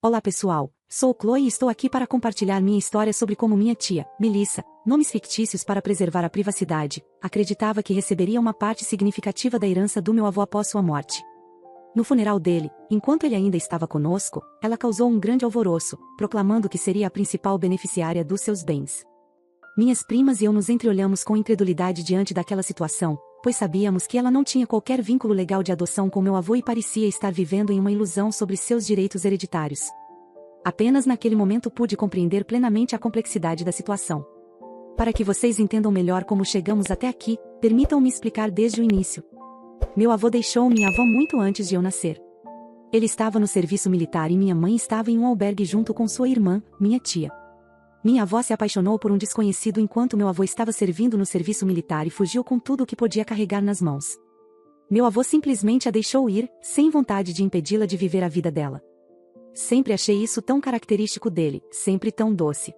Olá pessoal, sou Chloe e estou aqui para compartilhar minha história sobre como minha tia, Melissa, nomes fictícios para preservar a privacidade, acreditava que receberia uma parte significativa da herança do meu avô após sua morte. No funeral dele, enquanto ele ainda estava conosco, ela causou um grande alvoroço, proclamando que seria a principal beneficiária dos seus bens. Minhas primas e eu nos entreolhamos com incredulidade diante daquela situação, pois sabíamos que ela não tinha qualquer vínculo legal de adoção com meu avô e parecia estar vivendo em uma ilusão sobre seus direitos hereditários. Apenas naquele momento pude compreender plenamente a complexidade da situação. Para que vocês entendam melhor como chegamos até aqui, permitam-me explicar desde o início. Meu avô deixou minha avó muito antes de eu nascer. Ele estava no serviço militar e minha mãe estava em um albergue junto com sua irmã, minha tia. Minha avó se apaixonou por um desconhecido enquanto meu avô estava servindo no serviço militar e fugiu com tudo o que podia carregar nas mãos. Meu avô simplesmente a deixou ir, sem vontade de impedi-la de viver a vida dela. Sempre achei isso tão característico dele, sempre tão doce.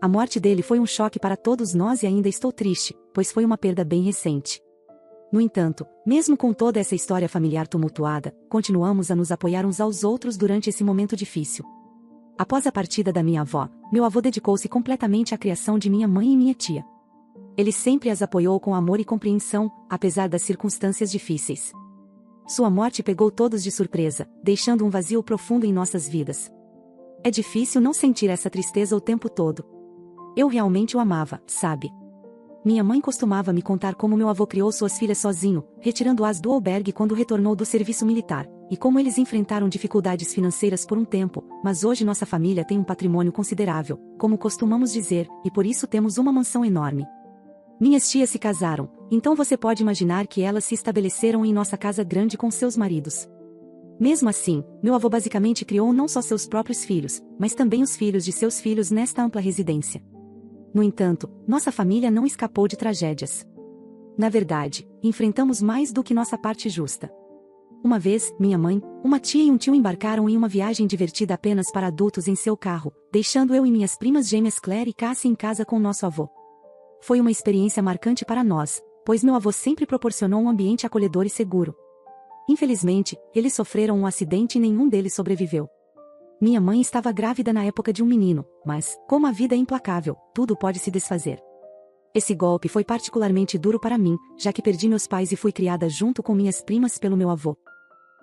A morte dele foi um choque para todos nós e ainda estou triste, pois foi uma perda bem recente. No entanto, mesmo com toda essa história familiar tumultuada, continuamos a nos apoiar uns aos outros durante esse momento difícil. Após a partida da minha avó, meu avô dedicou-se completamente à criação de minha mãe e minha tia. Ele sempre as apoiou com amor e compreensão, apesar das circunstâncias difíceis. Sua morte pegou todos de surpresa, deixando um vazio profundo em nossas vidas. É difícil não sentir essa tristeza o tempo todo. Eu realmente o amava, sabe? Minha mãe costumava me contar como meu avô criou suas filhas sozinho, retirando-as do albergue quando retornou do serviço militar, e como eles enfrentaram dificuldades financeiras por um tempo, mas hoje nossa família tem um patrimônio considerável, como costumamos dizer, e por isso temos uma mansão enorme. Minhas tias se casaram, então você pode imaginar que elas se estabeleceram em nossa casa grande com seus maridos. Mesmo assim, meu avô basicamente criou não só seus próprios filhos, mas também os filhos de seus filhos nesta ampla residência. No entanto, nossa família não escapou de tragédias. Na verdade, enfrentamos mais do que nossa parte justa. Uma vez, minha mãe, uma tia e um tio embarcaram em uma viagem divertida apenas para adultos em seu carro, deixando eu e minhas primas gêmeas Claire e Cassie em casa com nosso avô. Foi uma experiência marcante para nós, pois meu avô sempre proporcionou um ambiente acolhedor e seguro. Infelizmente, eles sofreram um acidente e nenhum deles sobreviveu. Minha mãe estava grávida na época de um menino, mas, como a vida é implacável, tudo pode se desfazer. Esse golpe foi particularmente duro para mim, já que perdi meus pais e fui criada junto com minhas primas pelo meu avô.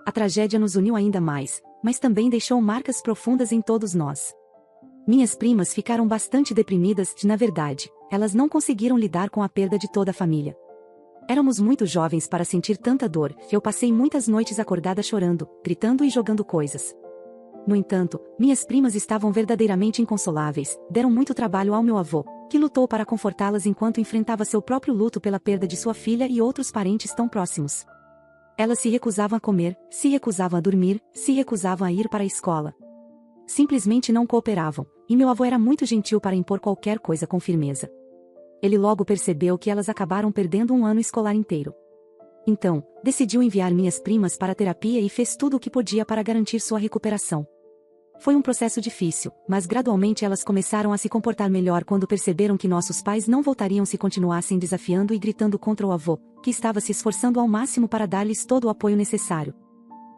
A tragédia nos uniu ainda mais, mas também deixou marcas profundas em todos nós. Minhas primas ficaram bastante deprimidas e, na verdade, elas não conseguiram lidar com a perda de toda a família. Éramos muito jovens para sentir tanta dor, e eu passei muitas noites acordada chorando, gritando e jogando coisas. No entanto, minhas primas estavam verdadeiramente inconsoláveis, deram muito trabalho ao meu avô, que lutou para confortá-las enquanto enfrentava seu próprio luto pela perda de sua filha e outros parentes tão próximos. Elas se recusavam a comer, se recusavam a dormir, se recusavam a ir para a escola. Simplesmente não cooperavam, e meu avô era muito gentil para impor qualquer coisa com firmeza. Ele logo percebeu que elas acabaram perdendo um ano escolar inteiro. Então, decidiu enviar minhas primas para a terapia e fez tudo o que podia para garantir sua recuperação. Foi um processo difícil, mas gradualmente elas começaram a se comportar melhor quando perceberam que nossos pais não voltariam se continuassem desafiando e gritando contra o avô, que estava se esforçando ao máximo para dar-lhes todo o apoio necessário.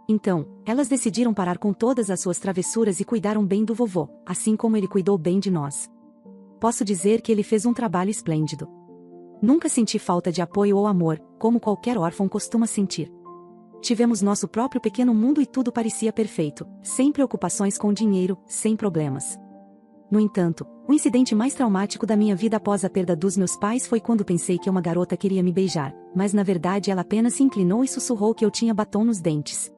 Então, elas decidiram parar com todas as suas travessuras e cuidaram bem do vovô, assim como ele cuidou bem de nós. Posso dizer que ele fez um trabalho esplêndido. Nunca senti falta de apoio ou amor, como qualquer órfão costuma sentir. Tivemos nosso próprio pequeno mundo e tudo parecia perfeito, sem preocupações com dinheiro, sem problemas. No entanto, o incidente mais traumático da minha vida após a perda dos meus pais foi quando pensei que uma garota queria me beijar, mas na verdade ela apenas se inclinou e sussurrou que eu tinha batom nos dentes.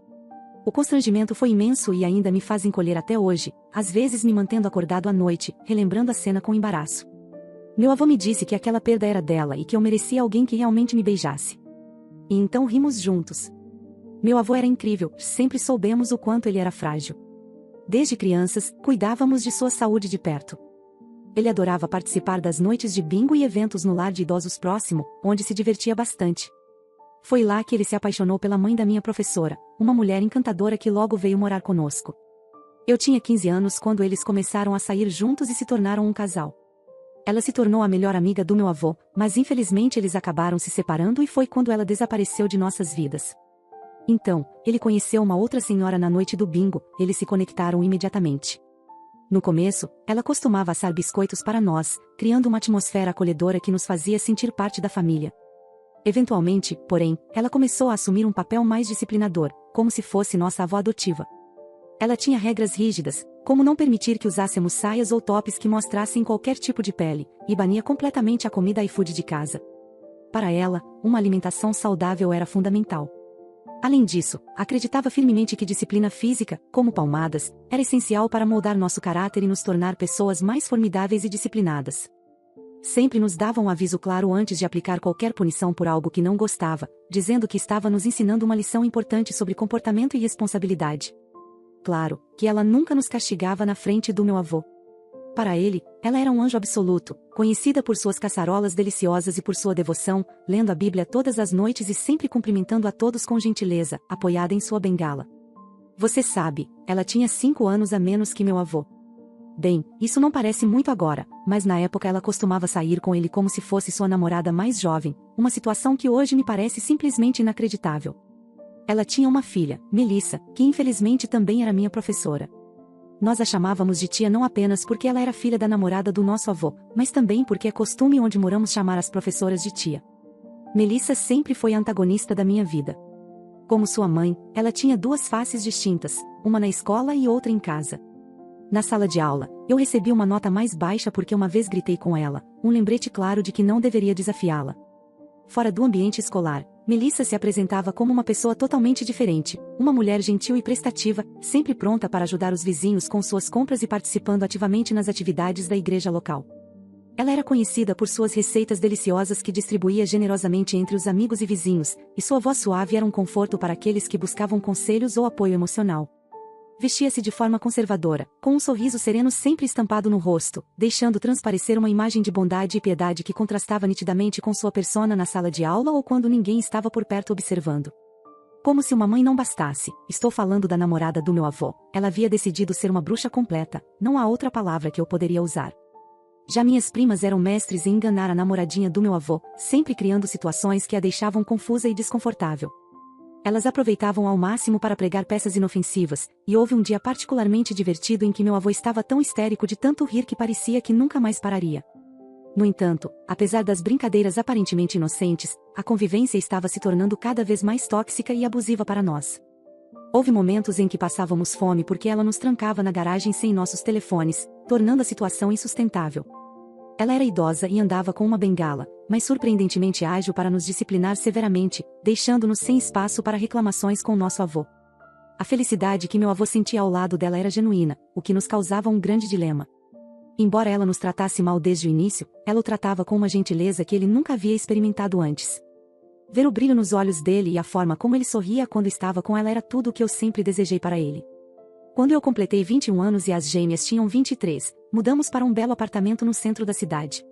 O constrangimento foi imenso e ainda me faz encolher até hoje, às vezes me mantendo acordado à noite, relembrando a cena com embaraço. Meu avô me disse que aquela perda era dela e que eu merecia alguém que realmente me beijasse. E então rimos juntos. Meu avô era incrível, sempre soubemos o quanto ele era frágil. Desde crianças, cuidávamos de sua saúde de perto. Ele adorava participar das noites de bingo e eventos no lar de idosos próximo, onde se divertia bastante. Foi lá que ele se apaixonou pela mãe da minha professora, uma mulher encantadora que logo veio morar conosco. Eu tinha 15 anos quando eles começaram a sair juntos e se tornaram um casal. Ela se tornou a melhor amiga do meu avô, mas infelizmente eles acabaram se separando e foi quando ela desapareceu de nossas vidas. Então, ele conheceu uma outra senhora na noite do bingo, eles se conectaram imediatamente. No começo, ela costumava assar biscoitos para nós, criando uma atmosfera acolhedora que nos fazia sentir parte da família. Eventualmente, porém, ela começou a assumir um papel mais disciplinador, como se fosse nossa avó adotiva. Ela tinha regras rígidas, como não permitir que usássemos saias ou tops que mostrassem qualquer tipo de pele, e bania completamente a comida iFood de casa. Para ela, uma alimentação saudável era fundamental. Além disso, acreditava firmemente que disciplina física, como palmadas, era essencial para moldar nosso caráter e nos tornar pessoas mais formidáveis e disciplinadas. Sempre nos dava um aviso claro antes de aplicar qualquer punição por algo que não gostava, dizendo que estava nos ensinando uma lição importante sobre comportamento e responsabilidade. Claro, que ela nunca nos castigava na frente do meu avô. Para ele, ela era um anjo absoluto, conhecida por suas caçarolas deliciosas e por sua devoção, lendo a Bíblia todas as noites e sempre cumprimentando a todos com gentileza, apoiada em sua bengala. Você sabe, ela tinha 5 anos a menos que meu avô. Bem, isso não parece muito agora, mas na época ela costumava sair com ele como se fosse sua namorada mais jovem, uma situação que hoje me parece simplesmente inacreditável. Ela tinha uma filha, Melissa, que infelizmente também era minha professora. Nós a chamávamos de tia não apenas porque ela era filha da namorada do nosso avô, mas também porque é costume onde moramos chamar as professoras de tia. Melissa sempre foi a antagonista da minha vida. Como sua mãe, ela tinha 2 faces distintas, uma na escola e outra em casa. Na sala de aula, eu recebi uma nota mais baixa porque uma vez gritei com ela, um lembrete claro de que não deveria desafiá-la. Fora do ambiente escolar, Melissa se apresentava como uma pessoa totalmente diferente, uma mulher gentil e prestativa, sempre pronta para ajudar os vizinhos com suas compras e participando ativamente nas atividades da igreja local. Ela era conhecida por suas receitas deliciosas que distribuía generosamente entre os amigos e vizinhos, e sua voz suave era um conforto para aqueles que buscavam conselhos ou apoio emocional. Vestia-se de forma conservadora, com um sorriso sereno sempre estampado no rosto, deixando transparecer uma imagem de bondade e piedade que contrastava nitidamente com sua persona na sala de aula ou quando ninguém estava por perto observando. Como se uma mãe não bastasse, estou falando da namorada do meu avô, ela havia decidido ser uma bruxa completa, não há outra palavra que eu poderia usar. Já minhas primas eram mestres em enganar a namoradinha do meu avô, sempre criando situações que a deixavam confusa e desconfortável. Elas aproveitavam ao máximo para pregar peças inofensivas, e houve um dia particularmente divertido em que meu avô estava tão histérico de tanto rir que parecia que nunca mais pararia. No entanto, apesar das brincadeiras aparentemente inocentes, a convivência estava se tornando cada vez mais tóxica e abusiva para nós. Houve momentos em que passávamos fome porque ela nos trancava na garagem sem nossos telefones, tornando a situação insustentável. Ela era idosa e andava com uma bengala, mas surpreendentemente ágil para nos disciplinar severamente, deixando-nos sem espaço para reclamações com nosso avô. A felicidade que meu avô sentia ao lado dela era genuína, o que nos causava um grande dilema. Embora ela nos tratasse mal desde o início, ela o tratava com uma gentileza que ele nunca havia experimentado antes. Ver o brilho nos olhos dele e a forma como ele sorria quando estava com ela era tudo o que eu sempre desejei para ele. Quando eu completei 21 anos e as gêmeas tinham 23, mudamos para um belo apartamento no centro da cidade.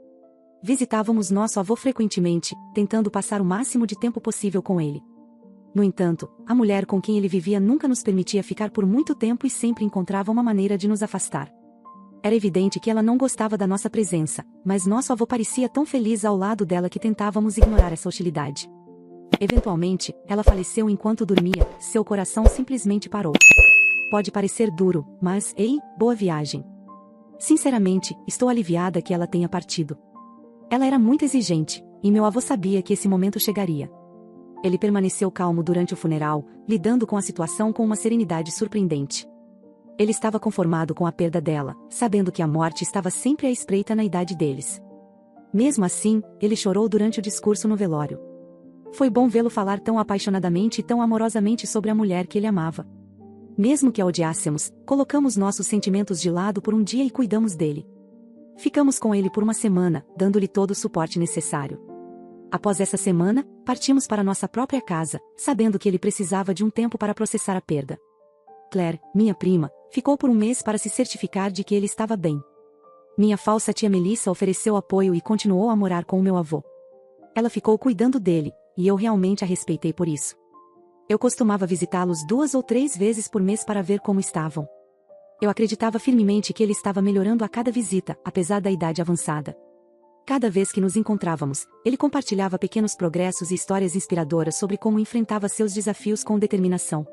Visitávamos nosso avô frequentemente, tentando passar o máximo de tempo possível com ele. No entanto, a mulher com quem ele vivia nunca nos permitia ficar por muito tempo e sempre encontrava uma maneira de nos afastar. Era evidente que ela não gostava da nossa presença, mas nosso avô parecia tão feliz ao lado dela que tentávamos ignorar essa hostilidade. Eventualmente, ela faleceu enquanto dormia, seu coração simplesmente parou. Pode parecer duro, mas, ei, boa viagem. Sinceramente, estou aliviada que ela tenha partido. Ela era muito exigente, e meu avô sabia que esse momento chegaria. Ele permaneceu calmo durante o funeral, lidando com a situação com uma serenidade surpreendente. Ele estava conformado com a perda dela, sabendo que a morte estava sempre à espreita na idade deles. Mesmo assim, ele chorou durante o discurso no velório. Foi bom vê-lo falar tão apaixonadamente e tão amorosamente sobre a mulher que ele amava. Mesmo que a odiássemos, colocamos nossos sentimentos de lado por um dia e cuidamos dele. Ficamos com ele por uma semana, dando-lhe todo o suporte necessário. Após essa semana, partimos para nossa própria casa, sabendo que ele precisava de um tempo para processar a perda. Claire, minha prima, ficou por um mês para se certificar de que ele estava bem. Minha falsa tia Melissa ofereceu apoio e continuou a morar com o meu avô. Ela ficou cuidando dele, e eu realmente a respeitei por isso. Eu costumava visitá-los 2 ou 3 vezes por mês para ver como estavam. Eu acreditava firmemente que ele estava melhorando a cada visita, apesar da idade avançada. Cada vez que nos encontrávamos, ele compartilhava pequenos progressos e histórias inspiradoras sobre como enfrentava seus desafios com determinação.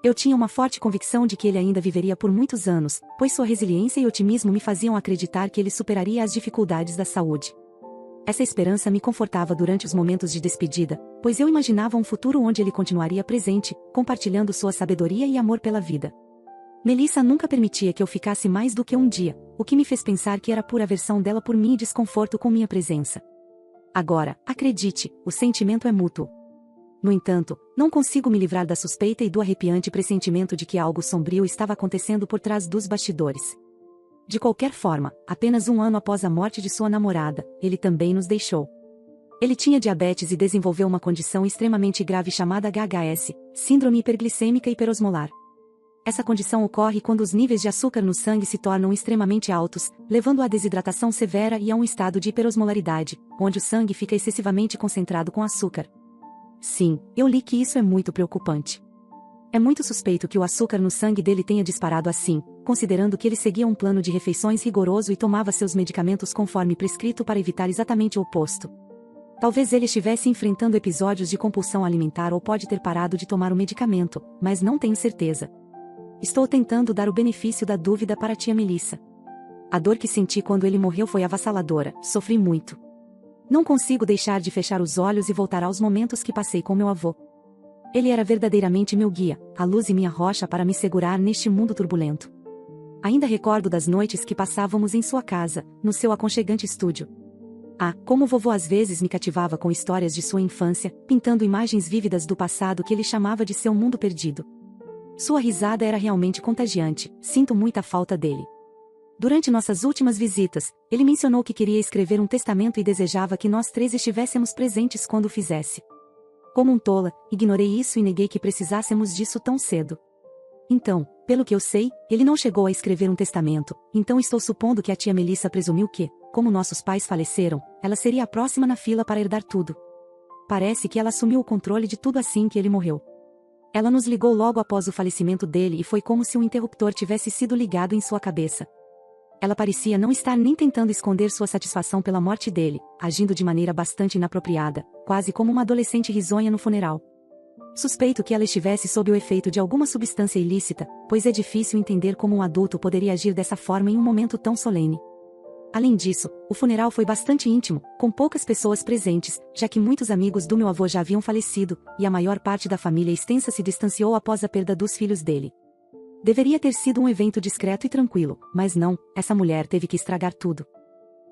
Eu tinha uma forte convicção de que ele ainda viveria por muitos anos, pois sua resiliência e otimismo me faziam acreditar que ele superaria as dificuldades da saúde. Essa esperança me confortava durante os momentos de despedida, pois eu imaginava um futuro onde ele continuaria presente, compartilhando sua sabedoria e amor pela vida. Melissa nunca permitia que eu ficasse mais do que um dia, o que me fez pensar que era pura aversão dela por mim e desconforto com minha presença. Agora, acredite, o sentimento é mútuo. No entanto, não consigo me livrar da suspeita e do arrepiante pressentimento de que algo sombrio estava acontecendo por trás dos bastidores. De qualquer forma, apenas um ano após a morte de sua namorada, ele também nos deixou. Ele tinha diabetes e desenvolveu uma condição extremamente grave chamada HHS, Síndrome Hiperglicêmica Hiperosmolar. Essa condição ocorre quando os níveis de açúcar no sangue se tornam extremamente altos, levando à desidratação severa e a um estado de hiperosmolaridade, onde o sangue fica excessivamente concentrado com açúcar. Sim, eu li que isso é muito preocupante. É muito suspeito que o açúcar no sangue dele tenha disparado assim, considerando que ele seguia um plano de refeições rigoroso e tomava seus medicamentos conforme prescrito para evitar exatamente o oposto. Talvez ele estivesse enfrentando episódios de compulsão alimentar ou pode ter parado de tomar o medicamento, mas não tenho certeza. Estou tentando dar o benefício da dúvida para a tia Melissa. A dor que senti quando ele morreu foi avassaladora, sofri muito. Não consigo deixar de fechar os olhos e voltar aos momentos que passei com meu avô. Ele era verdadeiramente meu guia, a luz e minha rocha para me segurar neste mundo turbulento. Ainda recordo das noites que passávamos em sua casa, no seu aconchegante estúdio. Ah, como vovô às vezes me cativava com histórias de sua infância, pintando imagens vívidas do passado que ele chamava de seu mundo perdido. Sua risada era realmente contagiante, sinto muita falta dele. Durante nossas últimas visitas, ele mencionou que queria escrever um testamento e desejava que nós três estivéssemos presentes quando o fizesse. Como um tola, ignorei isso e neguei que precisássemos disso tão cedo. Então, pelo que eu sei, ele não chegou a escrever um testamento, então estou supondo que a tia Melissa presumiu que, como nossos pais faleceram, ela seria a próxima na fila para herdar tudo. Parece que ela assumiu o controle de tudo assim que ele morreu. Ela nos ligou logo após o falecimento dele e foi como se um interruptor tivesse sido ligado em sua cabeça. Ela parecia não estar nem tentando esconder sua satisfação pela morte dele, agindo de maneira bastante inapropriada, quase como uma adolescente risonha no funeral. Suspeito que ela estivesse sob o efeito de alguma substância ilícita, pois é difícil entender como um adulto poderia agir dessa forma em um momento tão solene. Além disso, o funeral foi bastante íntimo, com poucas pessoas presentes, já que muitos amigos do meu avô já haviam falecido, e a maior parte da família extensa se distanciou após a perda dos filhos dele. Deveria ter sido um evento discreto e tranquilo, mas não, essa mulher teve que estragar tudo.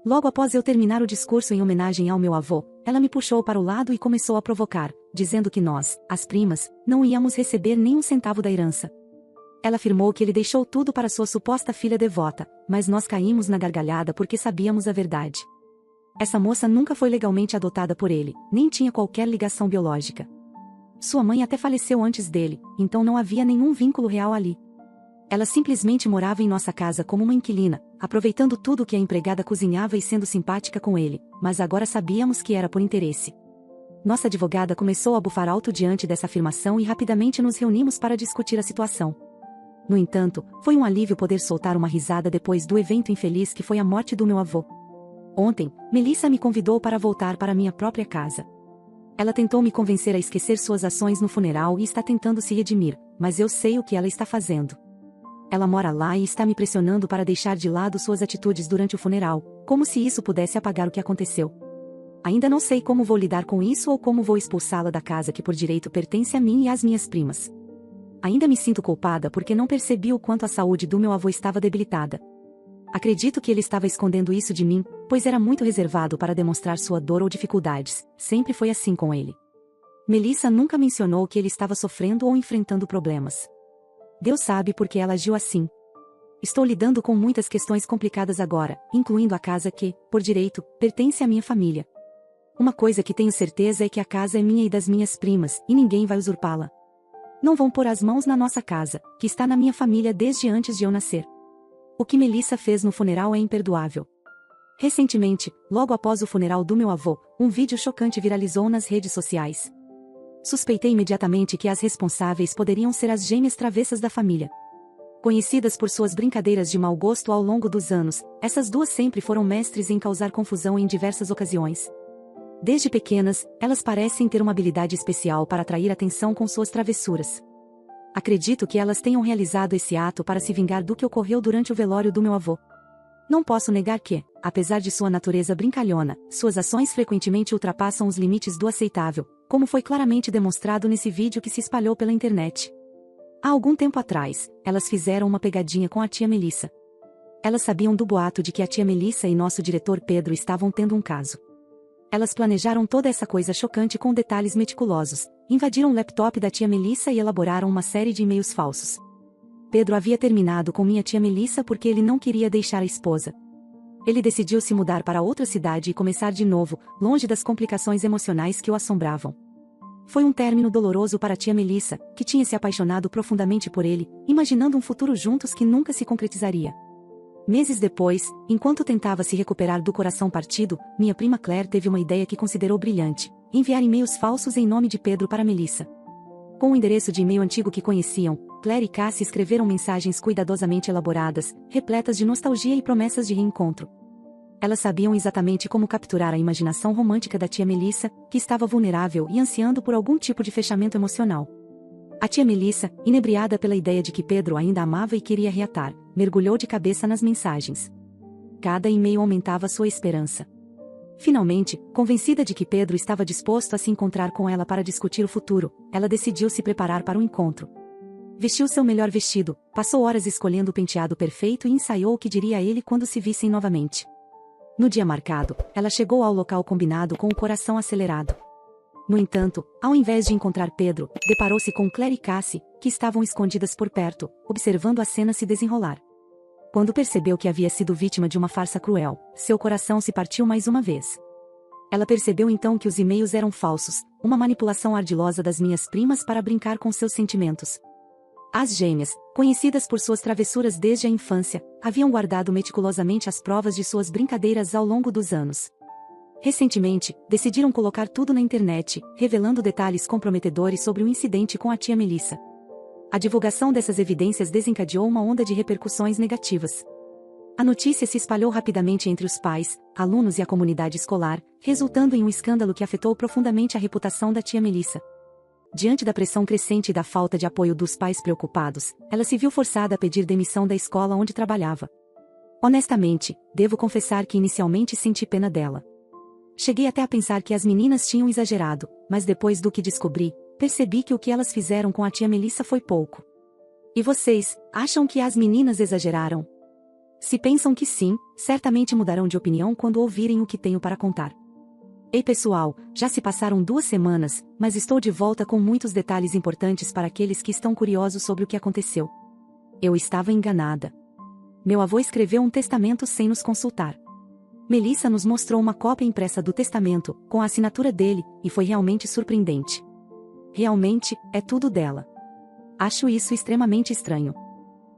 Logo após eu terminar o discurso em homenagem ao meu avô, ela me puxou para o lado e começou a provocar, dizendo que nós, as primas, não íamos receber nem um centavo da herança. Ela afirmou que ele deixou tudo para sua suposta filha devota, mas nós caímos na gargalhada porque sabíamos a verdade. Essa moça nunca foi legalmente adotada por ele, nem tinha qualquer ligação biológica. Sua mãe até faleceu antes dele, então não havia nenhum vínculo real ali. Ela simplesmente morava em nossa casa como uma inquilina, aproveitando tudo que a empregada cozinhava e sendo simpática com ele, mas agora sabíamos que era por interesse. Nossa advogada começou a bufar alto diante dessa afirmação e rapidamente nos reunimos para discutir a situação. No entanto, foi um alívio poder soltar uma risada depois do evento infeliz que foi a morte do meu avô. Ontem, Melissa me convidou para voltar para minha própria casa. Ela tentou me convencer a esquecer suas ações no funeral e está tentando se redimir, mas eu sei o que ela está fazendo. Ela mora lá e está me pressionando para deixar de lado suas atitudes durante o funeral, como se isso pudesse apagar o que aconteceu. Ainda não sei como vou lidar com isso ou como vou expulsá-la da casa que por direito pertence a mim e às minhas primas. Ainda me sinto culpada porque não percebi o quanto a saúde do meu avô estava debilitada. Acredito que ele estava escondendo isso de mim, pois era muito reservado para demonstrar sua dor ou dificuldades, sempre foi assim com ele. Melissa nunca mencionou que ele estava sofrendo ou enfrentando problemas. Deus sabe por que ela agiu assim. Estou lidando com muitas questões complicadas agora, incluindo a casa que, por direito, pertence à minha família. Uma coisa que tenho certeza é que a casa é minha e das minhas primas, e ninguém vai usurpá-la. Não vão pôr as mãos na nossa casa, que está na minha família desde antes de eu nascer. O que Melissa fez no funeral é imperdoável. Recentemente, logo após o funeral do meu avô, um vídeo chocante viralizou nas redes sociais. Suspeitei imediatamente que as responsáveis poderiam ser as gêmeas travessas da família. Conhecidas por suas brincadeiras de mau gosto ao longo dos anos, essas duas sempre foram mestres em causar confusão em diversas ocasiões. Desde pequenas, elas parecem ter uma habilidade especial para atrair atenção com suas travessuras. Acredito que elas tenham realizado esse ato para se vingar do que ocorreu durante o velório do meu avô. Não posso negar que, apesar de sua natureza brincalhona, suas ações frequentemente ultrapassam os limites do aceitável, como foi claramente demonstrado nesse vídeo que se espalhou pela internet. Há algum tempo atrás, elas fizeram uma pegadinha com a tia Melissa. Elas sabiam do boato de que a tia Melissa e nosso diretor Pedro estavam tendo um caso. Elas planejaram toda essa coisa chocante com detalhes meticulosos, invadiram o laptop da tia Melissa e elaboraram uma série de e-mails falsos. Pedro havia terminado com minha tia Melissa porque ele não queria deixar a esposa. Ele decidiu se mudar para outra cidade e começar de novo, longe das complicações emocionais que o assombravam. Foi um término doloroso para a tia Melissa, que tinha se apaixonado profundamente por ele, imaginando um futuro juntos que nunca se concretizaria. Meses depois, enquanto tentava se recuperar do coração partido, minha prima Claire teve uma ideia que considerou brilhante: enviar e-mails falsos em nome de Pedro para Melissa. Com o endereço de e-mail antigo que conheciam, Claire e Cassie escreveram mensagens cuidadosamente elaboradas, repletas de nostalgia e promessas de reencontro. Elas sabiam exatamente como capturar a imaginação romântica da tia Melissa, que estava vulnerável e ansiando por algum tipo de fechamento emocional. A tia Melissa, inebriada pela ideia de que Pedro ainda amava e queria reatar, mergulhou de cabeça nas mensagens. Cada e-mail aumentava sua esperança. Finalmente, convencida de que Pedro estava disposto a se encontrar com ela para discutir o futuro, ela decidiu se preparar para o encontro. Vestiu seu melhor vestido, passou horas escolhendo o penteado perfeito e ensaiou o que diria a ele quando se vissem novamente. No dia marcado, ela chegou ao local combinado com o coração acelerado. No entanto, ao invés de encontrar Pedro, deparou-se com Claire e Cassie, que estavam escondidas por perto, observando a cena se desenrolar. Quando percebeu que havia sido vítima de uma farsa cruel, seu coração se partiu mais uma vez. Ela percebeu então que os e-mails eram falsos, uma manipulação ardilosa das minhas primas para brincar com seus sentimentos. As gêmeas, conhecidas por suas travessuras desde a infância, haviam guardado meticulosamente as provas de suas brincadeiras ao longo dos anos. Recentemente, decidiram colocar tudo na internet, revelando detalhes comprometedores sobre o incidente com a tia Melissa. A divulgação dessas evidências desencadeou uma onda de repercussões negativas. A notícia se espalhou rapidamente entre os pais, alunos e a comunidade escolar, resultando em um escândalo que afetou profundamente a reputação da tia Melissa. Diante da pressão crescente e da falta de apoio dos pais preocupados, ela se viu forçada a pedir demissão da escola onde trabalhava. Honestamente, devo confessar que inicialmente senti pena dela. Cheguei até a pensar que as meninas tinham exagerado, mas depois do que descobri, percebi que o que elas fizeram com a tia Melissa foi pouco. E vocês, acham que as meninas exageraram? Se pensam que sim, certamente mudarão de opinião quando ouvirem o que tenho para contar. Ei pessoal, já se passaram 2 semanas, mas estou de volta com muitos detalhes importantes para aqueles que estão curiosos sobre o que aconteceu. Eu estava enganada. Meu avô escreveu um testamento sem nos consultar. Melissa nos mostrou uma cópia impressa do testamento, com a assinatura dele, e foi realmente surpreendente. Realmente, é tudo dela. Acho isso extremamente estranho.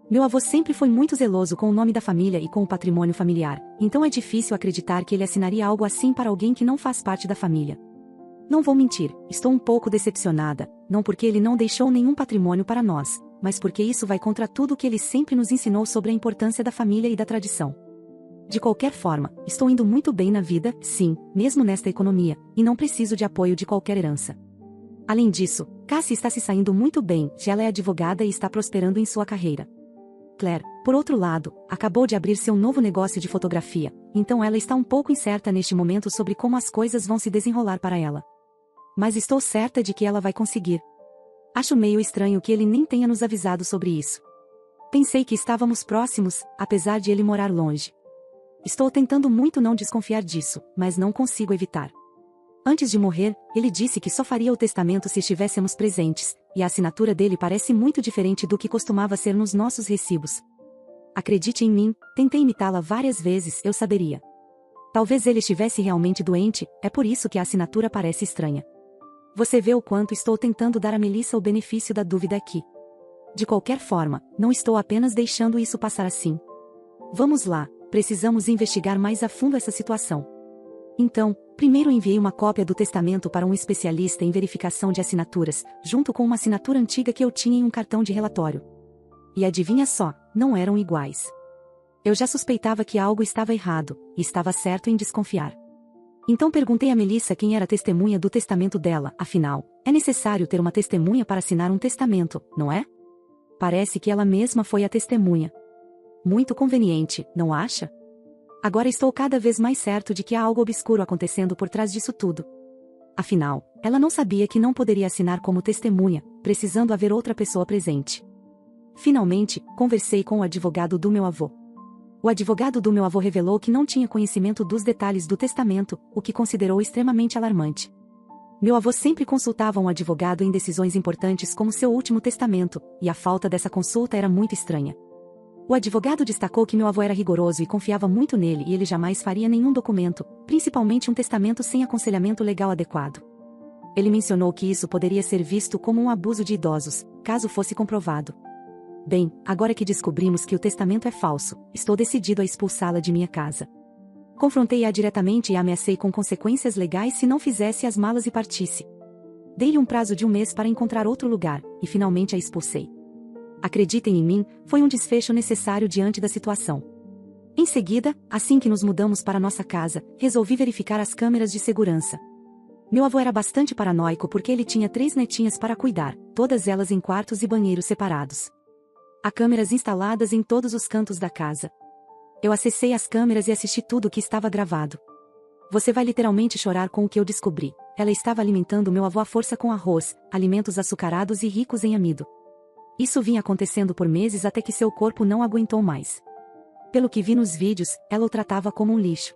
Meu avô sempre foi muito zeloso com o nome da família e com o patrimônio familiar, então é difícil acreditar que ele assinaria algo assim para alguém que não faz parte da família. Não vou mentir, estou um pouco decepcionada, não porque ele não deixou nenhum patrimônio para nós, mas porque isso vai contra tudo o que ele sempre nos ensinou sobre a importância da família e da tradição. De qualquer forma, estou indo muito bem na vida, sim, mesmo nesta economia, e não preciso de apoio de qualquer herança. Além disso, Cassie está se saindo muito bem, já ela é advogada e está prosperando em sua carreira. Claire, por outro lado, acabou de abrir seu novo negócio de fotografia, então ela está um pouco incerta neste momento sobre como as coisas vão se desenrolar para ela. Mas estou certa de que ela vai conseguir. Acho meio estranho que ele nem tenha nos avisado sobre isso. Pensei que estávamos próximos, apesar de ele morar longe. Estou tentando muito não desconfiar disso, mas não consigo evitar. Antes de morrer, ele disse que só faria o testamento se estivéssemos presentes, e a assinatura dele parece muito diferente do que costumava ser nos nossos recibos. Acredite em mim, tentei imitá-la várias vezes, eu saberia. Talvez ele estivesse realmente doente, é por isso que a assinatura parece estranha. Você vê o quanto estou tentando dar a Melissa o benefício da dúvida aqui. De qualquer forma, não estou apenas deixando isso passar assim. Vamos lá, precisamos investigar mais a fundo essa situação. Então, primeiro enviei uma cópia do testamento para um especialista em verificação de assinaturas, junto com uma assinatura antiga que eu tinha em um cartão de relatório. E adivinha só, não eram iguais. Eu já suspeitava que algo estava errado, e estava certo em desconfiar. Então perguntei a Melissa quem era a testemunha do testamento dela, afinal, é necessário ter uma testemunha para assinar um testamento, não é? Parece que ela mesma foi a testemunha. Muito conveniente, não acha? Agora estou cada vez mais certo de que há algo obscuro acontecendo por trás disso tudo. Afinal, ela não sabia que não poderia assinar como testemunha, precisando haver outra pessoa presente. Finalmente, conversei com o advogado do meu avô. O advogado do meu avô revelou que não tinha conhecimento dos detalhes do testamento, o que considerou extremamente alarmante. Meu avô sempre consultava um advogado em decisões importantes como seu último testamento, e a falta dessa consulta era muito estranha. O advogado destacou que meu avô era rigoroso e confiava muito nele e ele jamais faria nenhum documento, principalmente um testamento sem aconselhamento legal adequado. Ele mencionou que isso poderia ser visto como um abuso de idosos, caso fosse comprovado. Bem, agora que descobrimos que o testamento é falso, estou decidido a expulsá-la de minha casa. Confrontei-a diretamente e a ameacei com consequências legais se não fizesse as malas e partisse. Dei-lhe um prazo de 1 mês para encontrar outro lugar, e finalmente a expulsei. Acreditem em mim, foi um desfecho necessário diante da situação. Em seguida, assim que nos mudamos para nossa casa, resolvi verificar as câmeras de segurança. Meu avô era bastante paranoico porque ele tinha 3 netinhas para cuidar, todas elas em quartos e banheiros separados. Há câmeras instaladas em todos os cantos da casa. Eu acessei as câmeras e assisti tudo o que estava gravado. Você vai literalmente chorar com o que eu descobri. Ela estava alimentando meu avô à força com arroz, alimentos açucarados e ricos em amido. Isso vinha acontecendo por meses até que seu corpo não aguentou mais. Pelo que vi nos vídeos, ela o tratava como um lixo.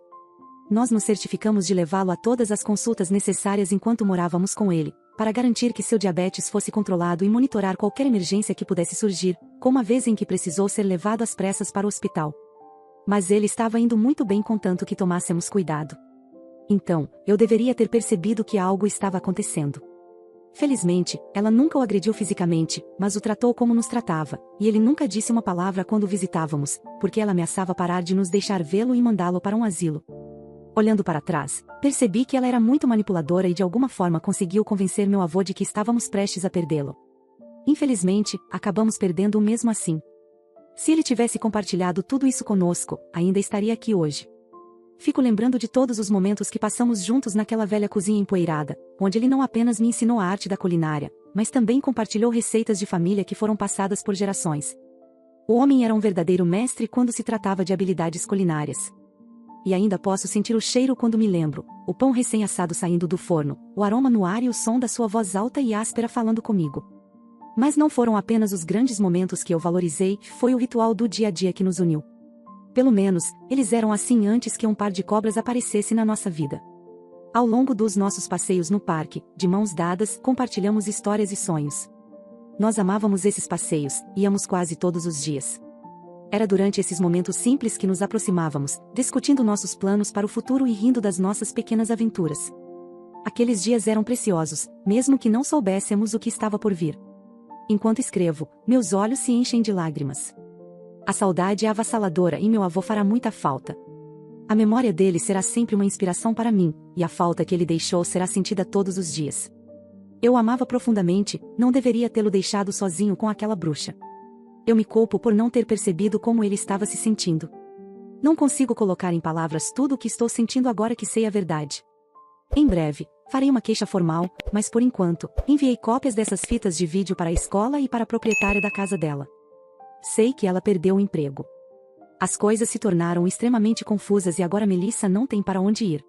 Nós nos certificamos de levá-lo a todas as consultas necessárias enquanto morávamos com ele, para garantir que seu diabetes fosse controlado e monitorar qualquer emergência que pudesse surgir, como a vez em que precisou ser levado às pressas para o hospital. Mas ele estava indo muito bem contanto que tomássemos cuidado. Então, eu deveria ter percebido que algo estava acontecendo. Felizmente, ela nunca o agrediu fisicamente, mas o tratou como nos tratava, e ele nunca disse uma palavra quando o visitávamos, porque ela ameaçava parar de nos deixar vê-lo e mandá-lo para um asilo. Olhando para trás, percebi que ela era muito manipuladora e de alguma forma conseguiu convencer meu avô de que estávamos prestes a perdê-lo. Infelizmente, acabamos perdendo-o mesmo assim. Se ele tivesse compartilhado tudo isso conosco, ainda estaria aqui hoje. Fico lembrando de todos os momentos que passamos juntos naquela velha cozinha empoeirada, onde ele não apenas me ensinou a arte da culinária, mas também compartilhou receitas de família que foram passadas por gerações. O homem era um verdadeiro mestre quando se tratava de habilidades culinárias. E ainda posso sentir o cheiro quando me lembro, o pão recém-assado saindo do forno, o aroma no ar e o som da sua voz alta e áspera falando comigo. Mas não foram apenas os grandes momentos que eu valorizei, foi o ritual do dia a dia que nos uniu. Pelo menos, eles eram assim antes que um par de cobras aparecesse na nossa vida. Ao longo dos nossos passeios no parque, de mãos dadas, compartilhamos histórias e sonhos. Nós amávamos esses passeios, íamos quase todos os dias. Era durante esses momentos simples que nos aproximávamos, discutindo nossos planos para o futuro e rindo das nossas pequenas aventuras. Aqueles dias eram preciosos, mesmo que não soubéssemos o que estava por vir. Enquanto escrevo, meus olhos se enchem de lágrimas. A saudade é avassaladora e meu avô fará muita falta. A memória dele será sempre uma inspiração para mim, e a falta que ele deixou será sentida todos os dias. Eu o amava profundamente, não deveria tê-lo deixado sozinho com aquela bruxa. Eu me culpo por não ter percebido como ele estava se sentindo. Não consigo colocar em palavras tudo o que estou sentindo agora que sei a verdade. Em breve, farei uma queixa formal, mas por enquanto, enviei cópias dessas fitas de vídeo para a escola e para a proprietária da casa dela. Sei que ela perdeu o emprego. As coisas se tornaram extremamente confusas e agora Melissa não tem para onde ir.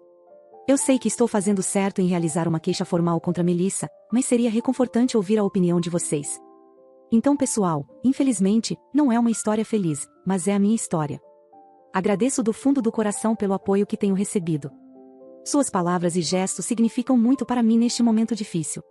Eu sei que estou fazendo certo em realizar uma queixa formal contra Melissa, mas seria reconfortante ouvir a opinião de vocês. Então pessoal, infelizmente, não é uma história feliz, mas é a minha história. Agradeço do fundo do coração pelo apoio que tenho recebido. Suas palavras e gestos significam muito para mim neste momento difícil.